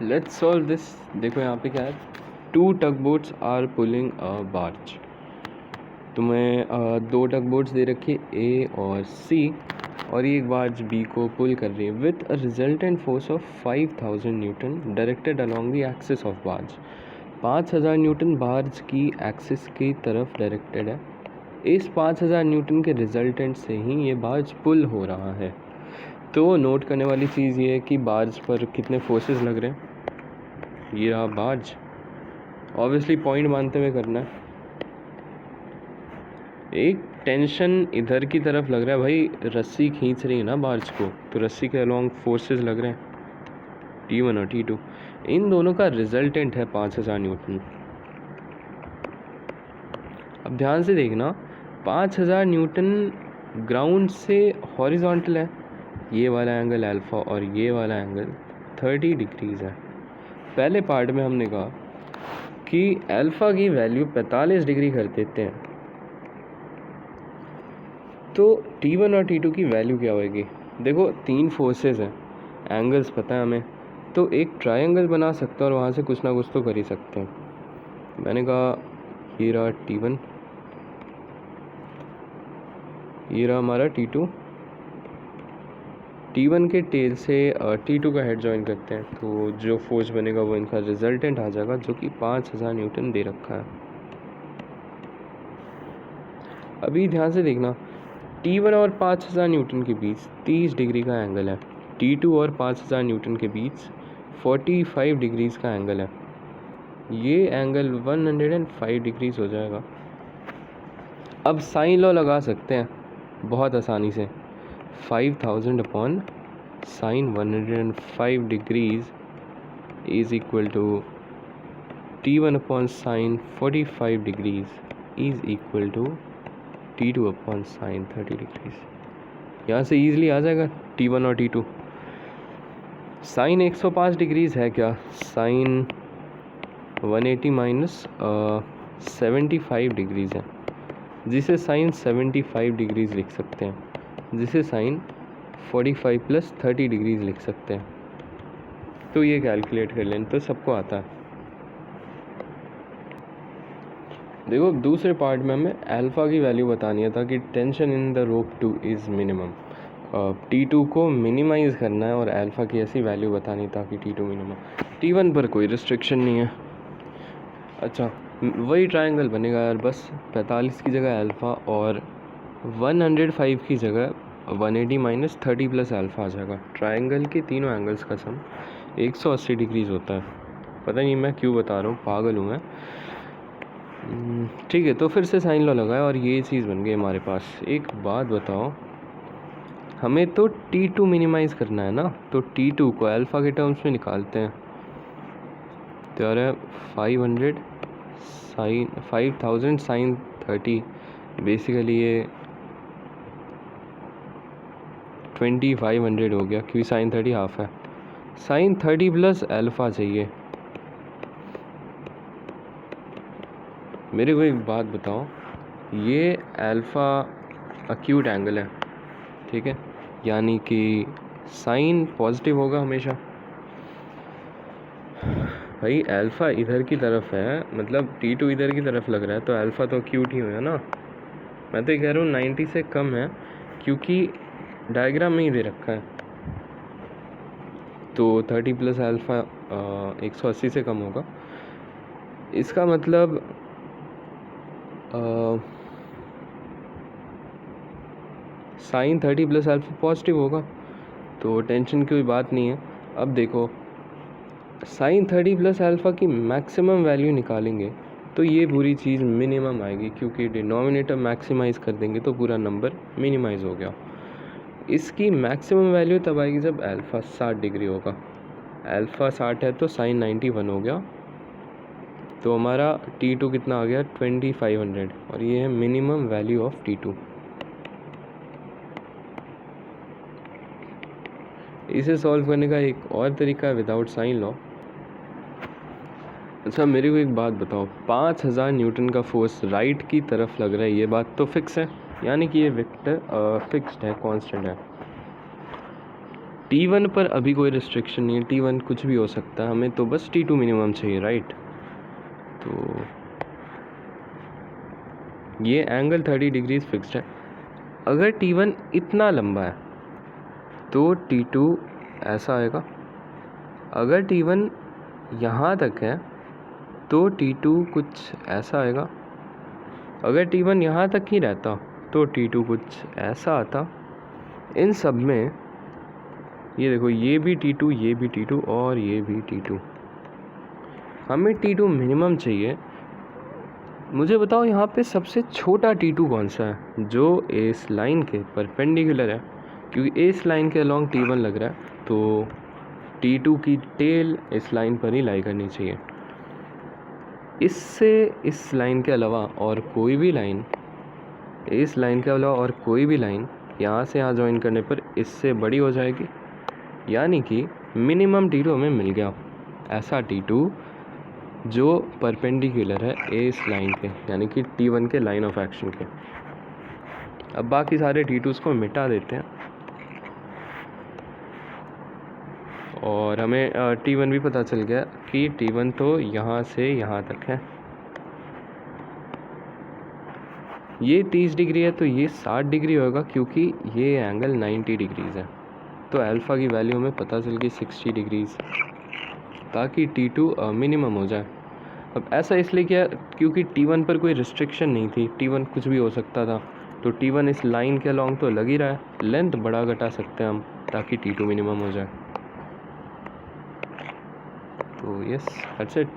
Let's solve this. देखो यहाँ पे क्या है, 2 tug boats are pulling a barge. तुम्हें 2 टग बोट्स दे रखी है ए और सी, और ये एक बार्ज बी को पुल कर रही है with a resultant force of 5000 Newton directed along the axis of barge. 5000 Newton barge की एक्सिस की तरफ डायरेक्टेड है। इस 5000 न्यूटन के रिजल्टेंट से ही ये बार्ज पुल हो रहा है। तो नोट करने वाली चीज़ ये है कि बार्ज पर कितने फोर्सेस लग रहे हैं। ये रहा बार्ज, ऑब्वियसली पॉइंट मानते हुए करना है। एक टेंशन इधर की तरफ लग रहा है, भाई रस्सी खींच रही है ना बार्ज को, तो रस्सी के अलॉन्ग फोर्सेस लग रहे हैं T1 और T2। इन दोनों का रिजल्टेंट है 5000 न्यूटन। अब ध्यान से देखना, 5000 न्यूटन ग्राउंड से हॉरिजॉन्टल है, ये वाला एंगल अल्फ़ा और ये वाला एंगल 30 डिग्रीज है। पहले पार्ट में हमने कहा कि अल्फ़ा की वैल्यू 45 डिग्री कर देते हैं, तो T1 और T2 की वैल्यू क्या होगी। देखो 3 फोर्सेस हैं, एंगल्स पता है हमें, तो एक ट्रायंगल बना सकते हैं और वहाँ से कुछ ना कुछ तो कर ही सकते हैं। मैंने कहा ये रहा T1, ये रहा हमारा T2। T1 के टेल से T2 का हेड जॉइन करते हैं, तो जो फोर्स बनेगा वो इनका रिजल्टेंट आ जाएगा, जो कि 5000 न्यूटन दे रखा है। अभी ध्यान से देखना, T1 और 5000 न्यूटन के बीच 30 डिग्री का एंगल है, T2 और 5000 न्यूटन के बीच 45 डिग्रीज का एंगल है। ये एंगल 105 डिग्रीज हो जाएगा। अब साइन लॉ लगा सकते हैं बहुत आसानी से, 5000 upon sine 105 degrees is equal to T1 upon sine 45 degrees is equal to T2 upon sine 30 degrees. यहाँ से ईजिली आ जाएगा T1 और T2। साइन 105 डिग्रीज है क्या, साइन 180 माइनस 75 डिग्रीज है, जिसे साइन 75 डिग्रीज लिख सकते हैं, जिसे साइन 45 प्लस 30 डिग्रीज लिख सकते हैं। तो ये कैलकुलेट कर लें, तो सबको आता है। देखो दूसरे पार्ट में हमें अल्फ़ा की वैल्यू बतानी है, ताकि tension in the rope 2 is minimum. T2 को मिनिमाइज़ करना है और अल्फ़ा की ऐसी वैल्यू बतानी ताकि T2 मिनिमम। T1 पर कोई रिस्ट्रिक्शन नहीं है। अच्छा, वही ट्रायंगल बनेगा यार, बस 45 की जगह अल्फ़ा और 105 की जगह 180 माइनस 30 प्लस अल्फ़ा आ जाएगा। ट्रायंगल के तीनों एंगल्स का सम 180 डिग्रीज होता है। पता नहीं मैं क्यों बता रहा हूँ, पागल हूँ मैं। ठीक है, तो फिर से साइन लॉ लगाया और ये चीज़ बन गई हमारे पास। एक बात बताओ, हमें तो T2 मिनिमाइज़ करना है ना, तो T2 को अल्फ़ा के टर्म्स में निकालते हैं। तो यार है 5000 साइन 30, बेसिकली ये 2500 हो गया, क्योंकि साइन 30 हाफ है। साइन 30 प्लस अल्फ़ा चाहिए। मेरे को एक बात बताओ, ये अल्फ़ा अक्यूट एंगल है, ठीक है, यानी कि साइन पॉजिटिव होगा हमेशा। भाई अल्फ़ा इधर की तरफ है, मतलब T2 इधर की तरफ लग रहा है, तो अल्फ़ा तो अक्यूट ही होगा ना। मैं तो ये कह रहा हूँ 90 से कम है, क्योंकि डायग्राम में ही दे रखा है। तो 30 प्लस अल्फ़ा 180 से कम होगा। इसका मतलब साइन 30 प्लस अल्फ़ा पॉजिटिव होगा, तो टेंशन की कोई बात नहीं है। अब देखो, साइन 30 प्लस अल्फ़ा की मैक्सिमम वैल्यू निकालेंगे तो ये पूरी चीज़ मिनिमम आएगी, क्योंकि डिनोमिनेटर मैक्सिमाइज़ कर देंगे तो पूरा नंबर मिनिमाइज़ हो गया। इसकी मैक्सिमम वैल्यू तब आएगी जब अल्फ़ा 60 डिग्री होगा। अल्फ़ा 60 है तो साइन 91 हो गया, तो हमारा T2 कितना आ गया 2500, और ये है मिनिमम वैल्यू ऑफ T2। इसे सॉल्व करने का एक और तरीका है विदाउट साइन लॉ। अच्छा, मेरे को एक बात बताओ, 5000 न्यूटन का फोर्स राइट की तरफ लग रहा है, ये बात तो फिक्स है, यानी कि ये वेक्टर फिक्स्ड है, कांस्टेंट है। T1 पर अभी कोई रिस्ट्रिक्शन नहीं है, T1 कुछ भी हो सकता है, हमें तो बस T2 मिनिमम चाहिए, राइट। तो ये एंगल 30 डिग्रीज फिक्स्ड है। अगर T1 इतना लंबा है तो T2 ऐसा आएगा। अगर T1 यहाँ तक है तो T2 कुछ ऐसा आएगा। अगर T1 यहाँ तक ही रहता तो T2 कुछ ऐसा आता। इन सब में ये देखो, ये भी T2, ये भी T2 और ये भी T2। हमें T2 मिनिमम चाहिए। मुझे बताओ यहाँ पे सबसे छोटा T2 कौन सा है जो इस लाइन के परपेंडिकुलर है, क्योंकि इस लाइन के अलॉन्ग T1 लग रहा है, तो T2 की टेल इस लाइन पर ही लाई करनी चाहिए। इससे इस लाइन के अलावा और कोई भी लाइन, इस लाइन के अलावा और कोई भी लाइन यहाँ से यहाँ ज्वाइन करने पर इससे बड़ी हो जाएगी, यानी कि मिनिमम T2 हमें मिल गया। ऐसा T2 जो परपेंडिकुलर है इस लाइन के, यानी कि T1 के लाइन ऑफ एक्शन के। अब बाकी सारे T2s को मिटा देते हैं और हमें T1 भी पता चल गया कि T1 तो यहाँ से यहाँ तक है। ये 30 डिग्री है तो ये 60 डिग्री होगा, क्योंकि ये एंगल 90 डिग्रीज़ है। तो अल्फ़ा की वैल्यू हमें पता चल गई 60 डिग्रीज़, ताकि T2 मिनिमम हो जाए। अब ऐसा इसलिए किया क्योंकि T1 पर कोई रिस्ट्रिक्शन नहीं थी, T1 कुछ भी हो सकता था। तो T1 इस लाइन के अलॉन्ग तो लग ही रहा है, लेंथ बढ़ा घटा सकते हैं हम ताकि T2 मिनिमम हो जाए। तो यस, दैट्स इट।